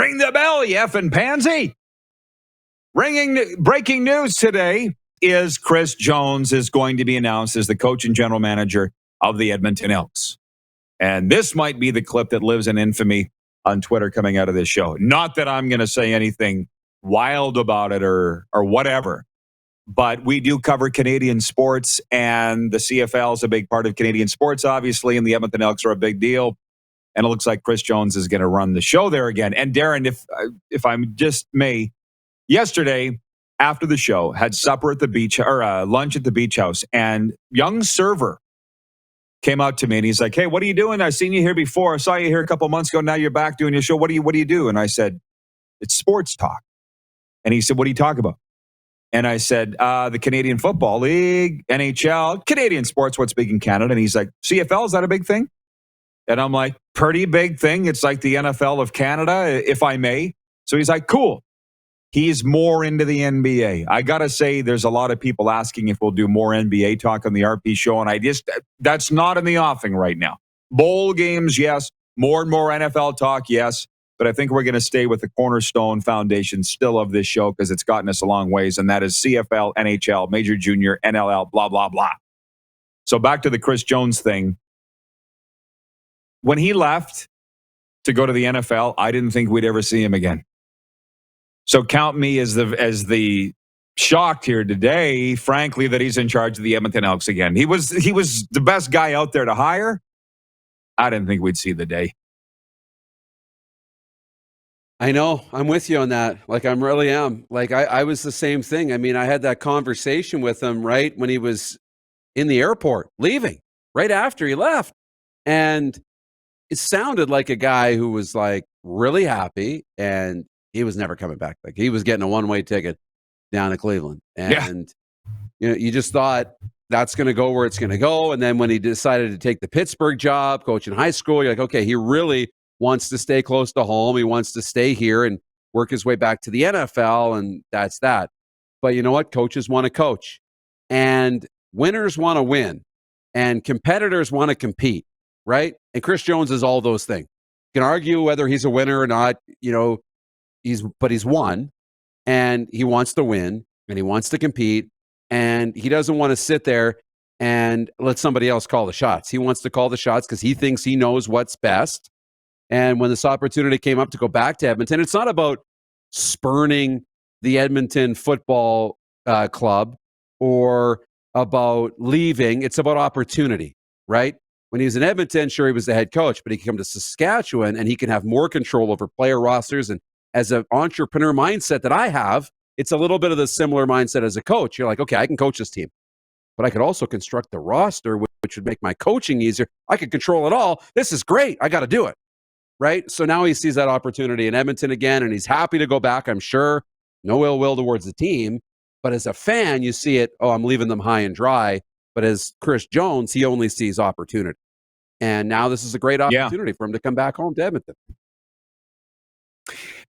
Ring the bell, you effing pansy. Breaking news today is Chris Jones is going to be announced as the coach and general manager of the Edmonton Elks. And this might be the clip that lives in infamy on Twitter coming out of this show. Not that I'm going to say anything wild about it or whatever, but we do cover Canadian sports, and the CFL is a big part of Canadian sports, obviously, and the Edmonton Elks are a big deal. And it looks like Chris Jones is going to run the show there again. And Darren, if I'm just may, yesterday after the show, had supper at the beach or lunch at the beach house, and young server came out to me and he's like, "Hey, what are you doing? I've seen you here before. I saw you here a couple months ago. Now you're back doing your show. What do you do?" And I said, "It's sports talk." And he said, "What do you talk about?" And I said, "The Canadian Football League, NHL, Canadian sports, what's big in Canada." And he's like, "CFL, is that a big thing?" And I'm like, "Pretty big thing. It's like the NFL of Canada, if I may." So he's like, "Cool." He's more into the NBA. I got to say, there's a lot of people asking if we'll do more NBA talk on the RP show. And that's not in the offing right now. Bowl games, yes. More and more NFL talk, yes. But I think we're going to stay with the cornerstone foundation still of this show because it's gotten us a long ways. And that is CFL, NHL, Major Junior, NLL, blah, blah, blah. So back to the Chris Jones thing. When he left to go to the NFL, I didn't think we'd ever see him again. So count me as the shocked here today, frankly, that he's in charge of the Edmonton Elks again. He was the best guy out there to hire. I didn't think we'd see the day. I know. I'm with you on that. Like, I really am. Like, I was the same thing. I mean, I had that conversation with him right when he was in the airport, leaving, right after he left. And it sounded like a guy who was, like, really happy, and he was never coming back. Like, he was getting a one-way ticket down to Cleveland. And you just thought that's going to go where it's going to go. And then when he decided to take the Pittsburgh job, coaching high school, you're like, okay, he really wants to stay close to home. He wants to stay here and work his way back to the NFL, and that's that. But you know what? Coaches want to coach. And winners want to win. And competitors want to compete, right? And Chris Jones is all those things. You can argue whether he's a winner or not, but he's won, and he wants to win, and he wants to compete, and he doesn't want to sit there and let somebody else call the shots. He wants to call the shots because he thinks he knows what's best. And when this opportunity came up to go back to Edmonton, it's not about spurning the Edmonton Football Club or about leaving. It's about opportunity, right? When he was in Edmonton, sure, he was the head coach, but he can come to Saskatchewan and he can have more control over player rosters. And as an entrepreneur mindset that I have, it's a little bit of the similar mindset as a coach. You're like, okay, I can coach this team, but I could also construct the roster, which would make my coaching easier. I could control it all. This is great. I got to do it, right? So now he sees that opportunity in Edmonton again, and he's happy to go back, I'm sure. No ill will towards the team. But as a fan, you see it, I'm leaving them high and dry. But as Chris Jones, he only sees opportunity. And now this is a great opportunity for him to come back home to Edmonton.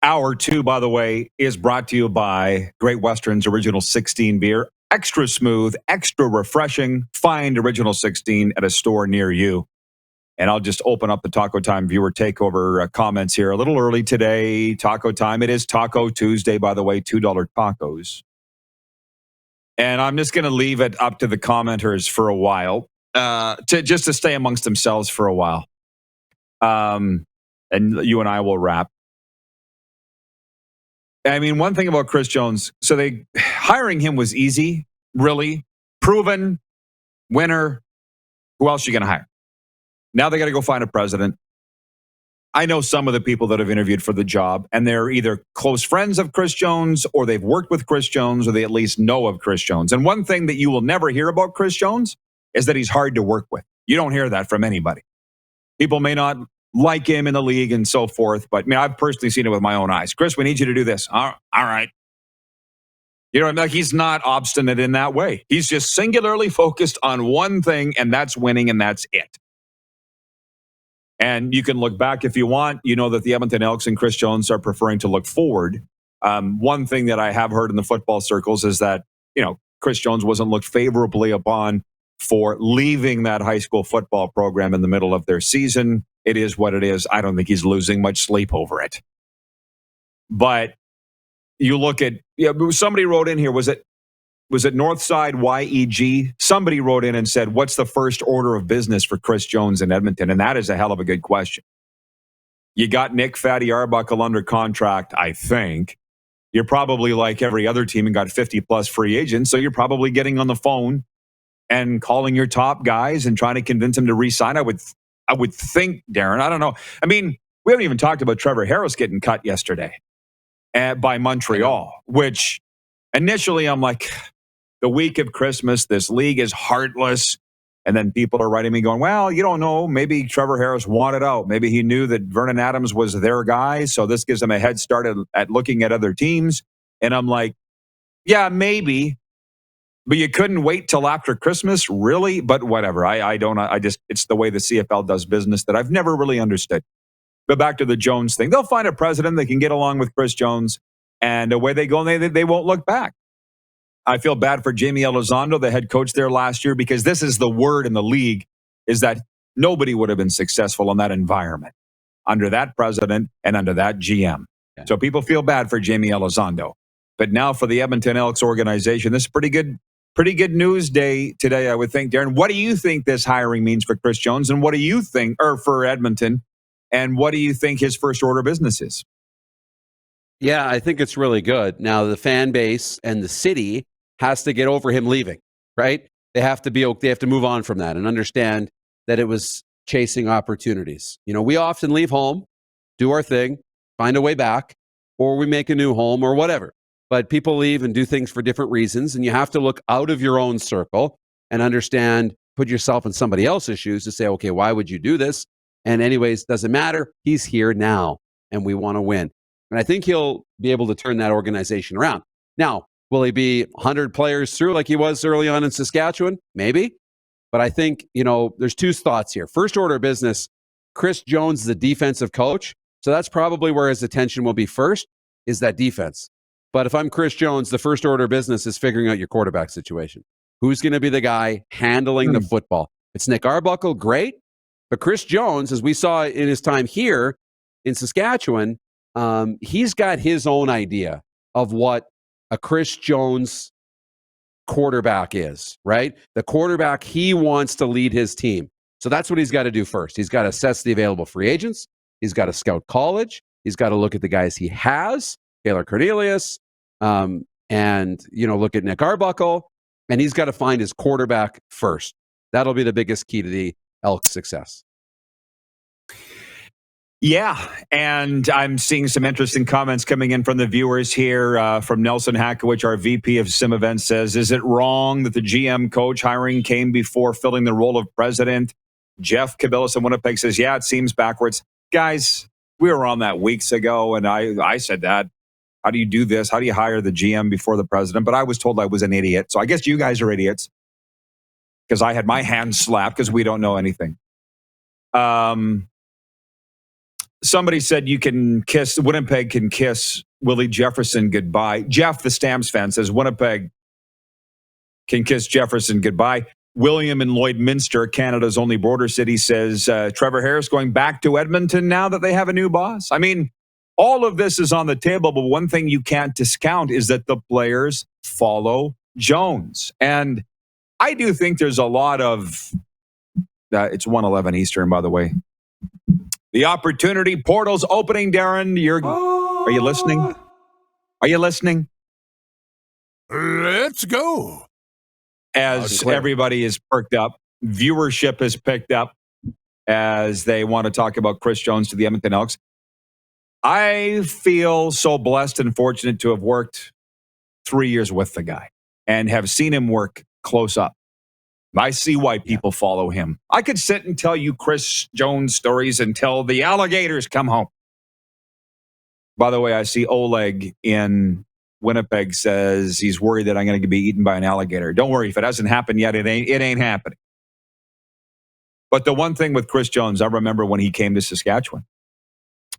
Hour 2, by the way, is brought to you by Great Western's Original 16 beer. Extra smooth, extra refreshing. Find Original 16 at a store near you. And I'll just open up the Taco Time viewer takeover comments here a little early today. Taco Time. It is Taco Tuesday, by the way, $2 tacos. And I'm just going to leave it up to the commenters for a while, to stay amongst themselves for a while. And you and I will wrap. I mean, one thing about Chris Jones, so hiring him was easy, really. Proven, winner. Who else are you going to hire? Now they got to go find a president. I know some of the people that have interviewed for the job, and they're either close friends of Chris Jones, or they've worked with Chris Jones, or they at least know of Chris Jones. And one thing that you will never hear about Chris Jones is that he's hard to work with. You don't hear that from anybody. People may not like him in the league and so forth, but I've personally seen it with my own eyes. Chris, we need you to do this. All right. You know, like, he's not obstinate in that way. He's just singularly focused on one thing, and that's winning, and that's it. And you can look back if you want. You know that the Edmonton Elks and Chris Jones are preferring to look forward. One thing that I have heard in the football circles is that, Chris Jones wasn't looked favorably upon for leaving that high school football program in the middle of their season. It is what it is. I don't think he's losing much sleep over it. But you look at, somebody wrote in here, was it Northside YEG? Somebody wrote in and said, what's the first order of business for Chris Jones in Edmonton? And that is a hell of a good question. You got Nick Fatty Arbuckle under contract, I think. You're probably like every other team and got 50-plus free agents, so you're probably getting on the phone and calling your top guys and trying to convince them to re-sign. I would think, Darren. I don't know. I mean, we haven't even talked about Trevor Harris getting cut yesterday by Montreal, which initially I'm like, the week of Christmas, this league is heartless. And then people are writing me going, well, you don't know. Maybe Trevor Harris wanted out. Maybe he knew that Vernon Adams was their guy. So this gives him a head start at looking at other teams. And I'm like, yeah, maybe. But you couldn't wait till after Christmas, really? But whatever. It's the way the CFL does business that I've never really understood. But back to the Jones thing. They'll find a president that can get along with Chris Jones. And away they go, and they won't look back. I feel bad for Jamie Elizondo, the head coach there last year, because this is the word in the league, is that nobody would have been successful in that environment under that president and under that GM. Yeah. So people feel bad for Jamie Elizondo. But now for the Edmonton Elks organization, this is pretty good news day today, I would think. Darren, what do you think this hiring means for Chris Jones, and what do you think, or for Edmonton, and what do you think his first order of business is? Yeah, I think it's really good. Now, the fan base and the city has to get over him leaving, right? They have to move on from that and understand that it was chasing opportunities. We often leave home, do our thing, find a way back, or we make a new home or whatever. But people leave and do things for different reasons, and you have to look out of your own circle and understand, put yourself in somebody else's shoes to say, okay, why would you do this? And anyways, doesn't matter. He's here now, and we want to win. And I think he'll be able to turn that organization around. Now, will he be 100 players through like he was early on in Saskatchewan? Maybe. But I think, there's two thoughts here. First order of business, Chris Jones is a defensive coach. So that's probably where his attention will be first, is that defense. But if I'm Chris Jones, the first order of business is figuring out your quarterback situation. Who's going to be the guy handling the football? It's Nick Arbuckle, great. But Chris Jones, as we saw in his time here in Saskatchewan, he's got his own idea of what a Chris Jones quarterback is, right? The quarterback he wants to lead his team. So that's what he's got to do first. He's got to assess the available free agents. He's got to scout college. He's got to look at the guys he has, Taylor Cornelius, and, look at Nick Arbuckle. And he's got to find his quarterback first. That'll be the biggest key to the Elks' success. Yeah, and I'm seeing some interesting comments coming in from the viewers here. From Nelson Hackowich, our VP of Sim Events, says, is it wrong that the GM coach hiring came before filling the role of president? Jeff Cabillas in Winnipeg says, yeah, it seems backwards. Guys, we were on that weeks ago, and I said that. How do you do this? How do you hire the GM before the president? But I was told I was an idiot. So I guess you guys are idiots because I had my hand slapped because we don't know anything. Somebody said Winnipeg can kiss Willie Jefferson goodbye. Jeff, the Stamps fan, says Winnipeg can kiss Jefferson goodbye. William in Lloydminster, Canada's only border city, says Trevor Harris going back to Edmonton now that they have a new boss. I mean, all of this is on the table, but one thing you can't discount is that the players follow Jones. And I do think there's a lot of, it's 1:11 Eastern, by the way. The opportunity portal's opening, Darren. Are you listening? Are you listening? Let's go. As everybody is perked up, viewership has picked up as they want to talk about Chris Jones to the Edmonton Elks. I feel so blessed and fortunate to have worked 3 years with the guy and have seen him work close up. I see why people follow him. I could sit and tell you Chris Jones stories until the alligators come home. By the way, I see Oleg in Winnipeg says he's worried that I'm going to be eaten by an alligator. Don't worry, if it hasn't happened yet, it ain't happening. But the one thing with Chris Jones, I remember when he came to Saskatchewan,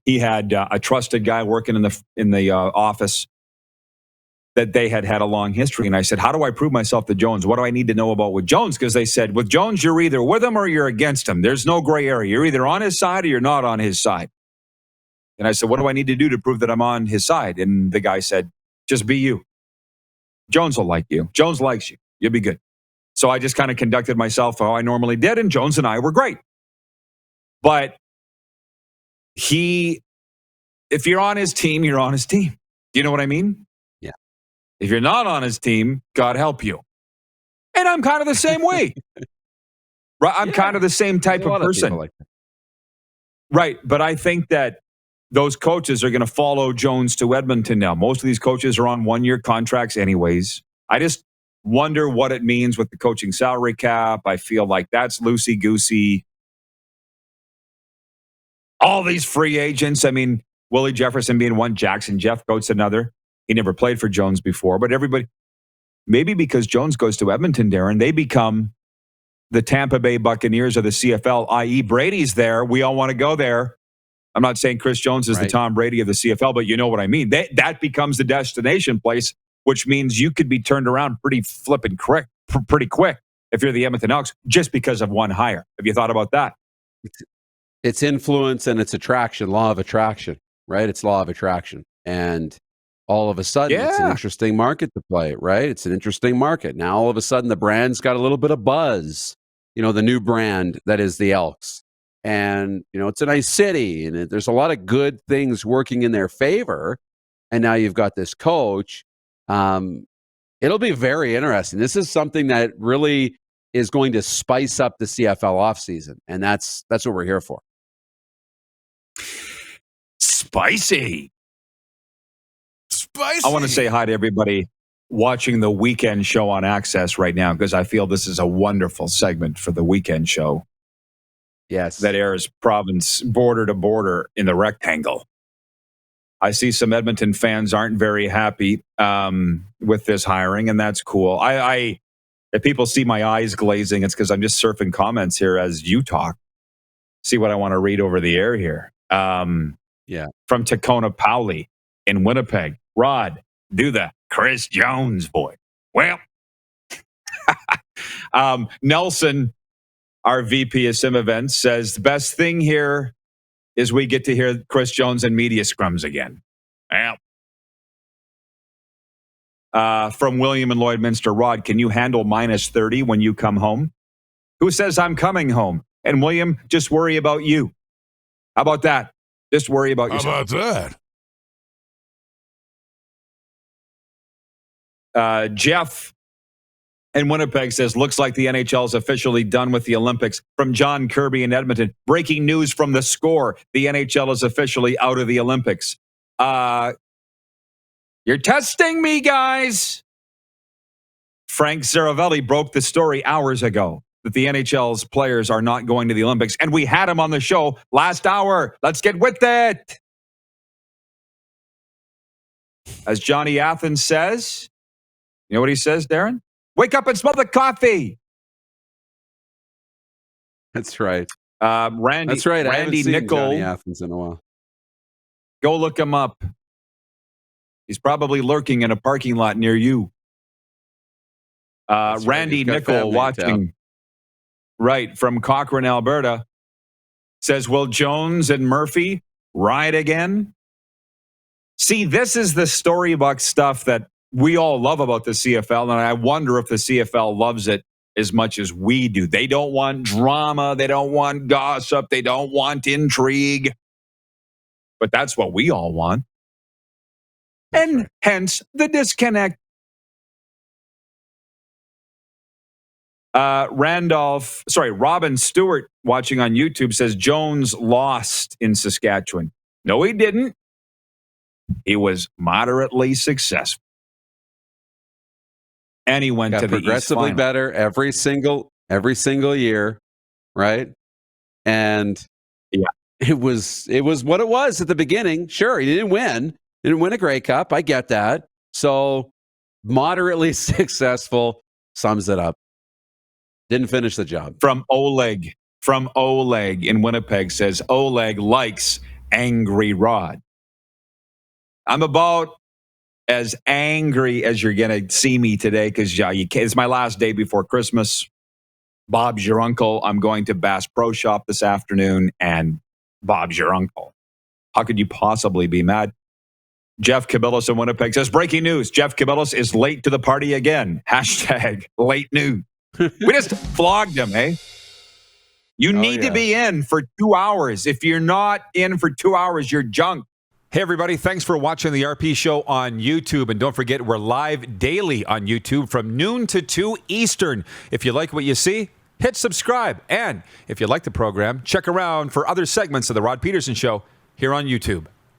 he had a trusted guy working in the office that they had a long history. And I said, how do I prove myself to Jones? What do I need to know about with Jones? Because they said, with Jones, you're either with him or you're against him. There's no gray area. You're either on his side or you're not on his side. And I said, what do I need to do to prove that I'm on his side? And the guy said, just be you. Jones will like you. Jones likes you. You'll be good. So I just kind of conducted myself how I normally did, and Jones and I were great. But if you're on his team, you're on his team. Do you know what I mean? Yeah. If you're not on his team, God help you. And I'm kind of the same way. Right? I'm kind of the same type of person. Like that. Right. But I think that those coaches are going to follow Jones to Edmonton now. Most of these coaches are on one-year contracts anyways. I just wonder what it means with the coaching salary cap. I feel like that's loosey-goosey. All these free agents. I mean, Willie Jefferson being one, Jackson Jeff Goats another. He never played for Jones before, but everybody, maybe because Jones goes to Edmonton, Darren, they become the Tampa Bay Buccaneers of the CFL, i.e. Brady's there. We all want to go there. I'm not saying Chris Jones is the Tom Brady of the CFL, but you know what I mean. That becomes the destination place, which means you could be turned around pretty quick if you're the Edmonton Elks just because of one hire. Have you thought about that? It's influence and it's attraction, law of attraction, right? It's law of attraction. And all of a sudden, it's an interesting market to play, right? It's an interesting market. Now, all of a sudden, the brand's got a little bit of buzz, the new brand that is the Elks. And, it's a nice city, and there's a lot of good things working in their favor. And now you've got this coach. It'll be very interesting. This is something that really is going to spice up the CFL offseason, and that's what we're here for. Spicy. I want to say hi to everybody watching the weekend show on Access right now, because I feel this is a wonderful segment for the weekend show. Yes. That airs province border to border in the rectangle. I see some Edmonton fans aren't very happy with this hiring, and that's cool. If people see my eyes glazing, it's because I'm just surfing comments here as you talk. See what I want to read over the air here. From Tacona Powley in Winnipeg. Rod, do the Chris Jones voice. Well, Nelson, our VP of Sim Events, says the best thing here is we get to hear Chris Jones in media scrums again. Well, from William and Lloydminster, Rod, can you handle minus 30 when you come home? Who says I'm coming home? And William, just worry about you. How about that? Just worry about yourself. How about that? Jeff in Winnipeg says, looks like the NHL is officially done with the Olympics. From John Kirby in Edmonton, breaking news from The Score. The NHL is officially out of the Olympics. You're testing me, guys. Frank Zaravelli broke the story hours ago that the NHL's players are not going to the Olympics. And we had him on the show last hour. Let's get with it. As Johnny Athens says, you know what he says, Darren? Wake up and smell the coffee. That's right. Randy, That's right. Randy Nickel. Johnny Athens in a while. Go look him up. He's probably lurking in a parking lot near you. Randy Nickel watching. Right, from Cochrane, Alberta, says, will Jones and Murphy ride again? See, this is the storybook stuff that we all love about the CFL, and I wonder if the CFL loves it as much as we do. They don't want drama. They don't want gossip. They don't want intrigue. But that's what we all want. And hence the disconnect. Robin Stewart watching on YouTube says Jones lost in Saskatchewan. No, he didn't. He was moderately successful. And he went to the progressively East better every single year, right? And it was what it was at the beginning. Sure, he didn't win a Grey Cup. I get that. So moderately successful sums it up. Didn't finish the job. From Oleg in Winnipeg says Oleg likes Angry Rod. I'm about as angry as you're going to see me today because it's my last day before Christmas. Bob's your uncle. I'm going to Bass Pro Shop this afternoon, and Bob's your uncle. How could you possibly be mad? Jeff Cabillas in Winnipeg says, breaking news, Jeff Cabillas is late to the party again. Hashtag late news. We just flogged him, eh? You need to be in for 2 hours. If you're not in for 2 hours, you're junk. Hey, everybody. Thanks for watching the RP Show on YouTube. And don't forget, we're live daily on YouTube from noon to 2 Eastern. If you like what you see, hit subscribe. And if you like the program, check around for other segments of the Rod Pedersen Show here on YouTube.